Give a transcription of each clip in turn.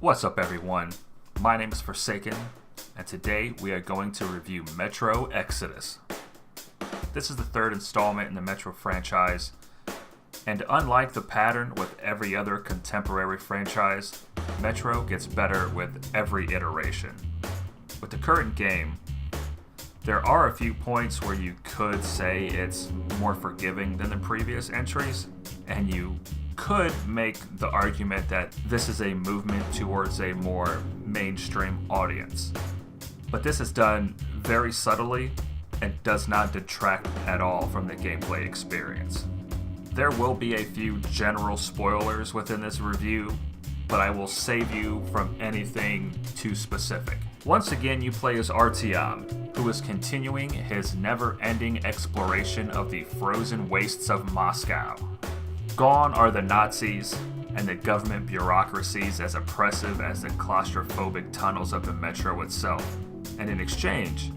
What's up, everyone? My name is Forsaken, and today we are going to review Metro Exodus. This is the third installment in the Metro franchise, and unlike the pattern with every other contemporary franchise, Metro gets better with every iteration. With the current game, there are a few points where you could say it's more forgiving than the previous entries, and you could make the argument that this is a movement towards a more mainstream audience. But this is done very subtly and does not detract at all from the gameplay experience. There will be a few general spoilers within this review, but I will save you from anything too specific. Once again, you play as Artyom, who is continuing his never-ending exploration of the frozen wastes of Moscow. Gone are the Nazis and the government bureaucracies as oppressive as the claustrophobic tunnels of the Metro itself. And in exchange,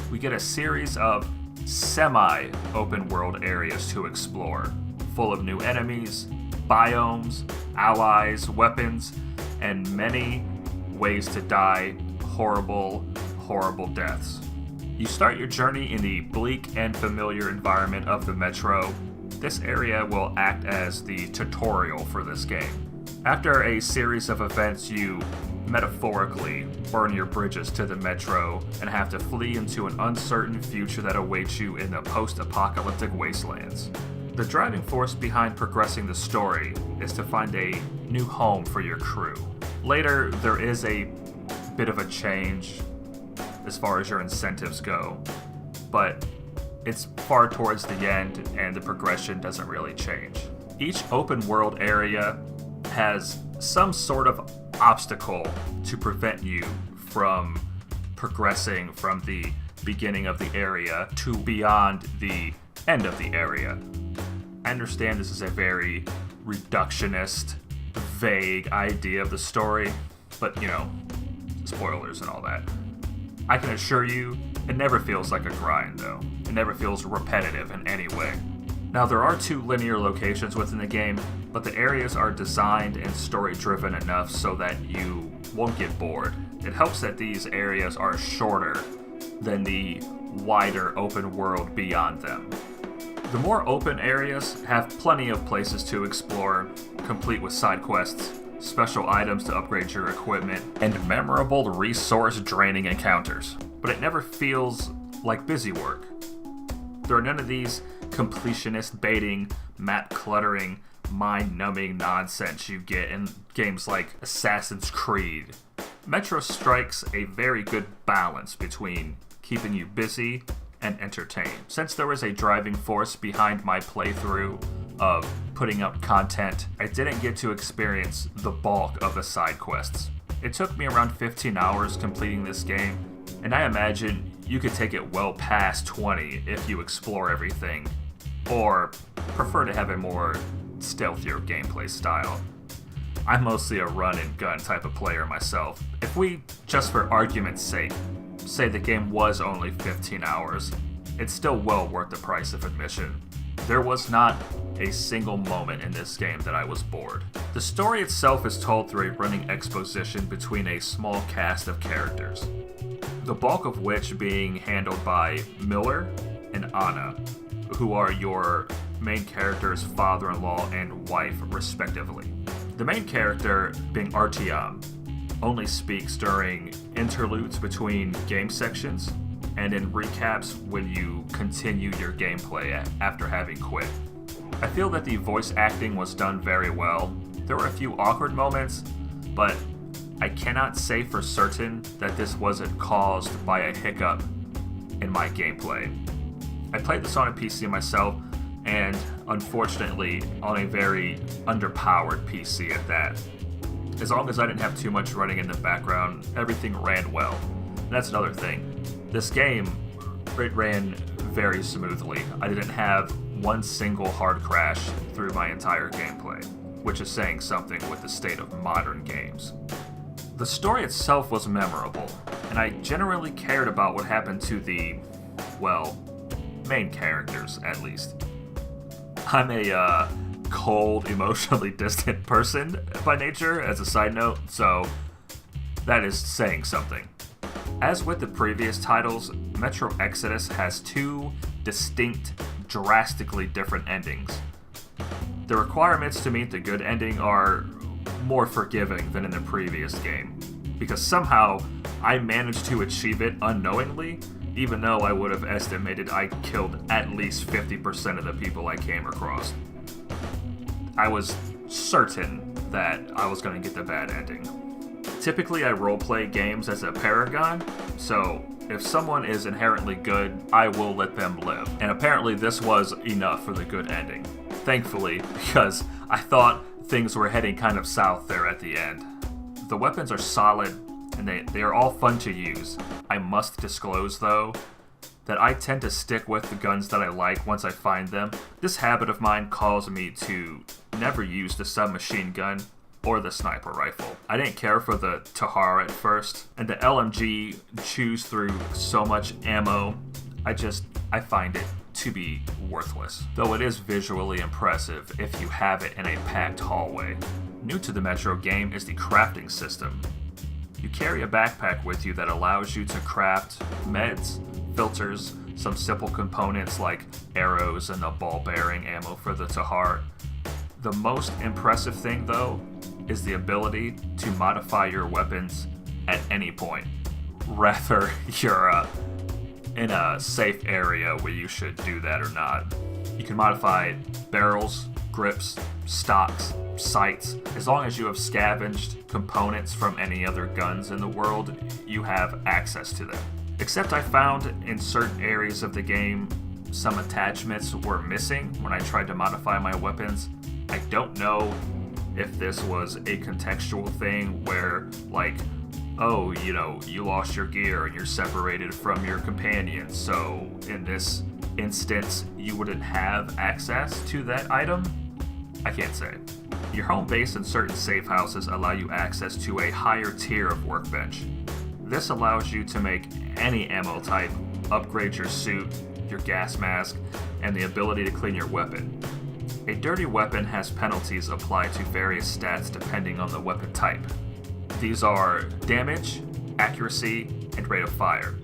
we get a series of semi-open world areas to explore, full of new enemies, biomes, allies, weapons, and many ways to die horrible, horrible deaths. You start your journey in the bleak and familiar environment of the Metro. This area will act as the tutorial for this game. After a series of events, you metaphorically burn your bridges to the Metro and have to flee into an uncertain future that awaits you in the post-apocalyptic wastelands. The driving force behind progressing the story is to find a new home for your crew. Later, there is a bit of a change as far as your incentives go, but it's far towards the end and the progression doesn't really change. Each open world area has some sort of obstacle to prevent you from progressing from the beginning of the area to beyond the end of the area. I understand this is a very reductionist, vague idea of the story, but spoilers and all that. I can assure you, it never feels like a grind though. It never feels repetitive in any way. Now, there are two linear locations within the game, but the areas are designed and story-driven enough so that you won't get bored. It helps that these areas are shorter than the wider open world beyond them. The more open areas have plenty of places to explore, complete with side quests, special items to upgrade your equipment, and memorable resource-draining encounters. But it never feels like busy work. There are none of these completionist baiting, map cluttering, mind-numbing nonsense you get in games like Assassin's Creed. Metro strikes a very good balance between keeping you busy and entertained. Since there was a driving force behind my playthrough of putting up content, I didn't get to experience the bulk of the side quests. It took me around 15 hours completing this game, and I imagine you could take it well past 20 if you explore everything, or prefer to have a more stealthier gameplay style. I'm mostly a run and gun type of player myself. If we, just for argument's sake, say the game was only 15 hours, it's still well worth the price of admission. There was not a single moment in this game that I was bored. The story itself is told through a running exposition between a small cast of characters, the bulk of which being handled by Miller and Anna, who are your main character's father-in-law and wife respectively. The main character, being Artyom, only speaks during interludes between game sections and in recaps when you continue your gameplay after having quit. I feel that the voice acting was done very well. There were a few awkward moments, but I cannot say for certain that this wasn't caused by a hiccup in my gameplay. I played this on a PC myself, and unfortunately on a very underpowered PC at that. As long as I didn't have too much running in the background, everything ran well. And that's another thing. This game, it ran very smoothly. I didn't have one single hard crash through my entire gameplay, which is saying something with the state of modern games. The story itself was memorable, and I generally cared about what happened to the, main characters at least. I'm a cold, emotionally distant person by nature, as a side note, so That is saying something. As with the previous titles, Metro Exodus has two distinct, drastically different endings. The requirements to meet the good ending are more forgiving than in the previous game, because somehow I managed to achieve it unknowingly, even though I would have estimated I killed at least 50% of the people I came across. I was certain that I was going to get the bad ending. Typically I roleplay games as a paragon, so if someone is inherently good, I will let them live. And apparently this was enough for the good ending. Thankfully, because I thought things were heading kind of south there at the end. The weapons are solid, and they are all fun to use. I must disclose, though, that I tend to stick with the guns that I like once I find them. This habit of mine calls me to never use the submachine gun or the sniper rifle. I didn't care for the Tahar at first, and the LMG chews through so much ammo, I find it to be worthless. Though it is visually impressive if you have it in a packed hallway. New to the Metro game is the crafting system. You carry a backpack with you that allows you to craft meds, filters, some simple components like arrows and a ball bearing ammo for the Tahar. The most impressive thing, though, is the ability to modify your weapons at any point. Rather you're in a safe area where you should do that or not. You can modify barrels, grips, stocks, sights. As long as you have scavenged components from any other guns in the world, you have access to them. Except I found in certain areas of the game some attachments were missing when I tried to modify my weapons. I don't know if this was a contextual thing where, like, oh, you lost your gear and you're separated from your companions, so in this instance, you wouldn't have access to that item? I can't say. Your home base and certain safe houses allow you access to a higher tier of workbench. This allows you to make any ammo type, upgrade your suit, your gas mask, and the ability to clean your weapon. A dirty weapon has penalties applied to various stats depending on the weapon type. These are damage, accuracy, and rate of fire.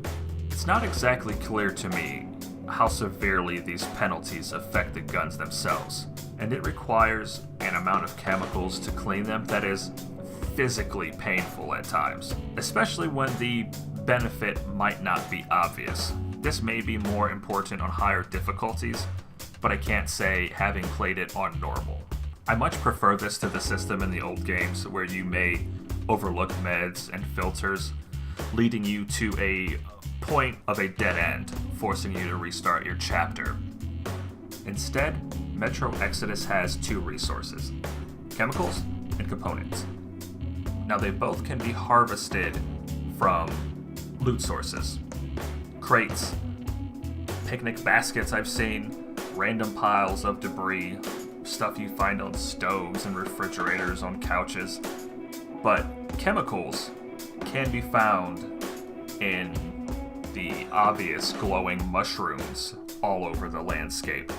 It's not exactly clear to me how severely these penalties affect the guns themselves, and it requires an amount of chemicals to clean them that is physically painful at times, especially when the benefit might not be obvious. This may be more important on higher difficulties, but I can't say having played it on normal. I much prefer this to the system in the old games where you may overlook meds and filters, leading you to a point of a dead end, forcing you to restart your chapter. Instead, Metro Exodus has two resources: chemicals and components. Now they both can be harvested from loot sources. Crates, picnic baskets I've seen, random piles of debris, stuff you find on stoves and refrigerators, on couches. But chemicals can be found in the obvious glowing mushrooms all over the landscape.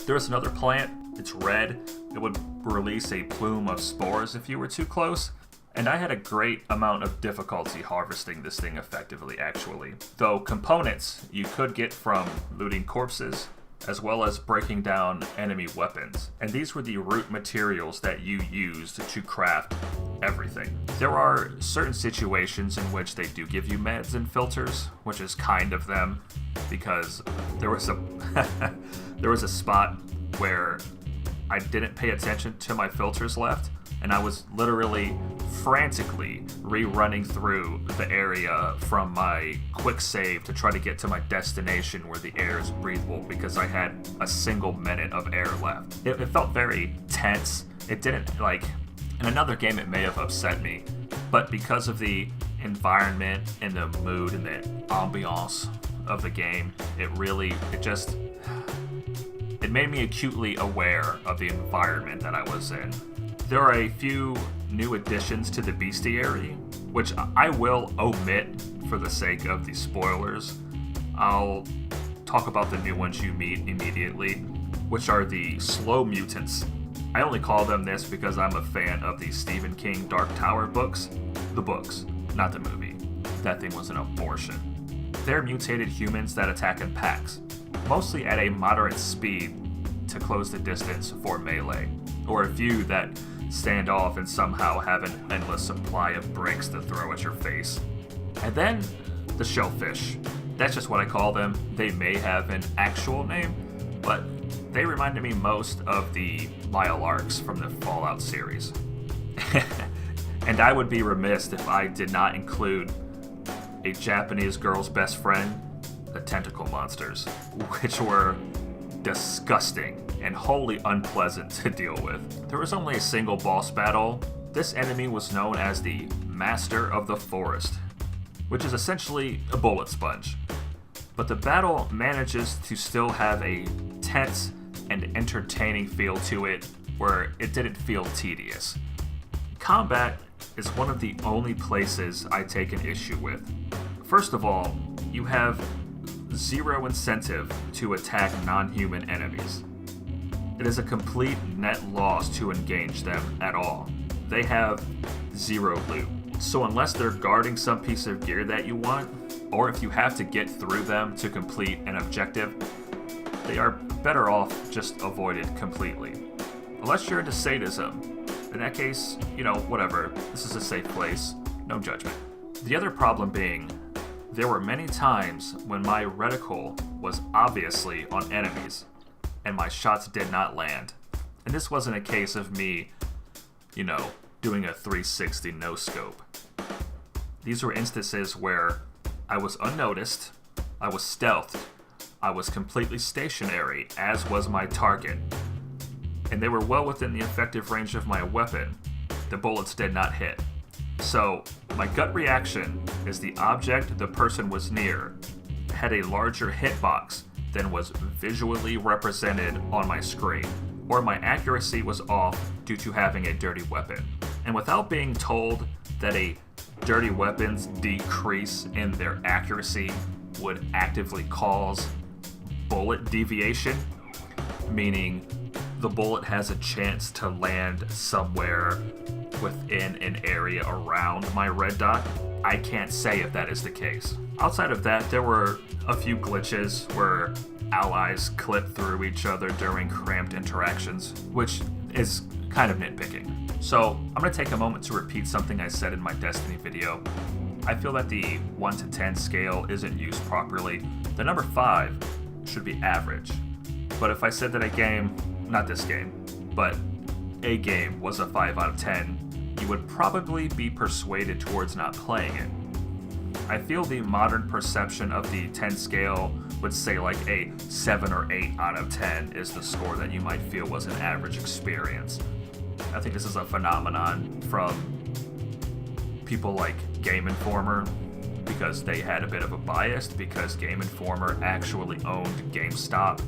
There's another plant, it's red, it would release a plume of spores if you were too close, and I had a great amount of difficulty harvesting this thing effectively, actually. Though components you could get from looting corpses, as well as breaking down enemy weapons, and these were the root materials that you used to craft everything. There are certain situations in which they do give you meds and filters, which is kind of them, because there was a spot where I didn't pay attention to my filters left, and I was literally frantically rerunning through the area from my quick save to try to get to my destination where the air is breathable because I had a single minute of air left. It felt very tense. It didn't, like, in another game it may have upset me, but because of the environment and the mood and the ambiance of the game, it made me acutely aware of the environment that I was in. There are a few new additions to the bestiary, which I will omit for the sake of the spoilers. I'll talk about the new ones you meet immediately, which are the slow mutants. I only call them this because I'm a fan of the Stephen King Dark Tower books. The books. not the movie. That thing was an abortion. They're mutated humans that attack in packs, mostly at a moderate speed to close the distance for melee, or a few that stand off and somehow have an endless supply of bricks to throw at your face. And then, the shellfish. That's just what I call them. They may have an actual name, but they reminded me most of the Mile-Arcs from the Fallout series. And I would be remiss if I did not include a Japanese girl's best friend, the Tentacle Monsters, which were disgusting and wholly unpleasant to deal with. There was only a single boss battle. This enemy was known as the Master of the Forest, which is essentially a bullet sponge. But the battle manages to still have a tense and entertaining feel to it where it didn't feel tedious. Combat is one of the only places I take an issue with. First of all, you have zero incentive to attack non-human enemies. It is a complete net loss to engage them at all. They have zero loot. So unless they're guarding some piece of gear that you want, or if you have to get through them to complete an objective, they are better off just avoided completely. Unless you're into sadism. In that case, whatever. This is a safe place. No judgment. The other problem being, there were many times when my reticle was obviously on enemies, and my shots did not land. And this wasn't a case of me, doing a 360 no-scope. These were instances where I was unnoticed, I was stealthed, I was completely stationary, as was my target, and they were well within the effective range of my weapon. The bullets did not hit. So, my gut reaction is the object the person was near had a larger hitbox than was visually represented on my screen, or my accuracy was off due to having a dirty weapon. And without being told that a dirty weapon's decrease in their accuracy would actively cause bullet deviation, meaning the bullet has a chance to land somewhere within an area around my red dot, I can't say if that is the case. Outside of that, there were a few glitches where allies clip through each other during cramped interactions, which is kind of nitpicking. So I'm going to take a moment to repeat something I said in my Destiny video. I feel that the 1 to 10 scale isn't used properly. The number 5 should be average. But if I said that a game, not this game, but a game was a 5 out of 10, you would probably be persuaded towards not playing it. I feel the modern perception of the 10 scale would say like a 7 or 8 out of 10 is the score that you might feel was an average experience. I think this is a phenomenon from people like Game Informer, because they had a bit of a bias because Game Informer actually owned GameStop,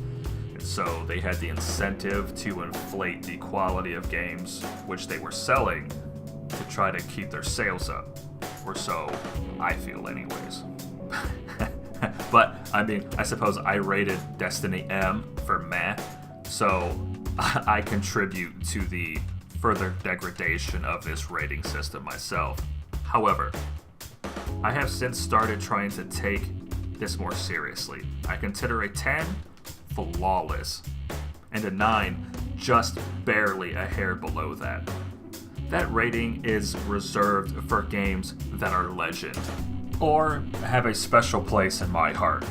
and so they had the incentive to inflate the quality of games which they were selling to try to keep their sales up, or so I feel anyways. But I suppose I rated Destiny M for meh, so I contribute to the further degradation of this rating system myself. However, I have since started trying to take this more seriously. I consider a 10 flawless, and a 9 just barely a hair below that. That rating is reserved for games that are legend, or have a special place in my heart.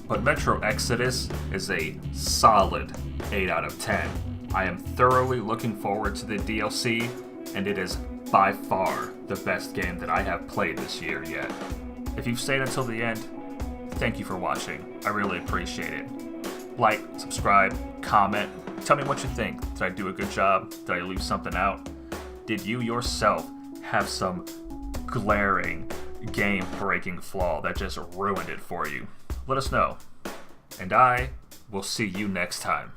But Metro Exodus is a solid 8 out of 10. I am thoroughly looking forward to the DLC, and it is by far the best game that I have played this year yet. If you've stayed until the end, thank you for watching. I really appreciate it. Like, subscribe, comment, tell me what you think. Did I do a good job? Did I leave something out? Did you yourself have some glaring, game-breaking flaw that just ruined it for you? Let us know. And I will see you next time.